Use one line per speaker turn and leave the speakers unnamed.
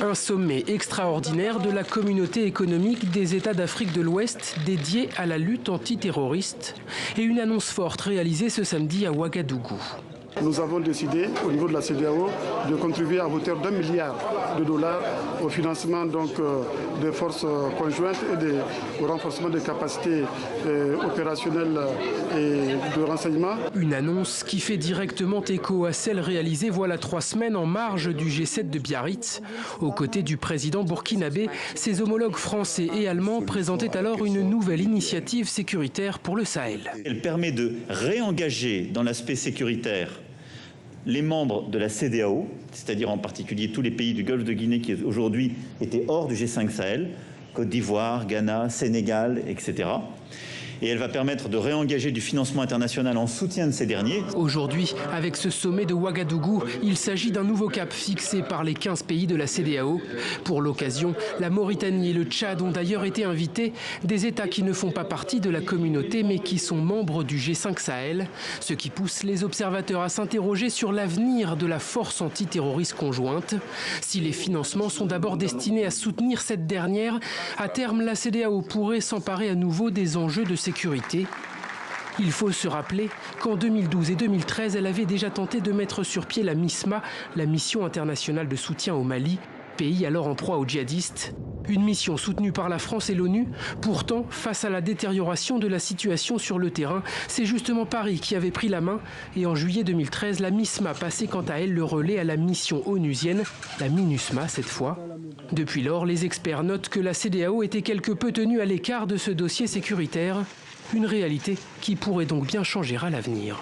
Un sommet extraordinaire de la communauté économique des États d'Afrique de l'Ouest dédié à la lutte antiterroriste et une annonce forte réalisée ce samedi à Ouagadougou.
Nous avons décidé au niveau de la CEDEAO de contribuer à hauteur d'1 milliard de dollars au financement des forces conjointes et au renforcement des capacités opérationnelles et de renseignement.
Une annonce qui fait directement écho à celle réalisée voilà 3 semaines en marge du G7 de Biarritz. Aux côtés du président burkinabé, ses homologues français et allemands présentaient alors une nouvelle initiative sécuritaire pour le Sahel.
Elle permet de réengager dans l'aspect sécuritaire les membres de la CEDEAO, c'est-à-dire en particulier tous les pays du Golfe de Guinée qui aujourd'hui étaient hors du G5 Sahel, Côte d'Ivoire, Ghana, Sénégal, etc. Et elle va permettre de réengager du financement international en soutien de ces derniers.
Aujourd'hui, avec ce sommet de Ouagadougou, il s'agit d'un nouveau cap fixé par les 15 pays de la CEDEAO. Pour l'occasion, la Mauritanie et le Tchad ont d'ailleurs été invités, des États qui ne font pas partie de la communauté mais qui sont membres du G5 Sahel, ce qui pousse les observateurs à s'interroger sur l'avenir de la force antiterroriste conjointe. Si les financements sont d'abord destinés à soutenir cette dernière, à terme, la CEDEAO pourrait s'emparer à nouveau des enjeux de sécurité. Il faut se rappeler qu'en 2012 et 2013, elle avait déjà tenté de mettre sur pied la MISMA, la mission internationale de soutien au Mali, pays alors en proie aux djihadistes. Une mission soutenue par la France et l'ONU. Pourtant, face à la détérioration de la situation sur le terrain, c'est justement Paris qui avait pris la main. Et en juillet 2013, la MISMA passait quant à elle le relais à la mission onusienne, la MINUSMA cette fois. Depuis lors, les experts notent que la CEDEAO était quelque peu tenue à l'écart de ce dossier sécuritaire. Une réalité qui pourrait donc bien changer à l'avenir.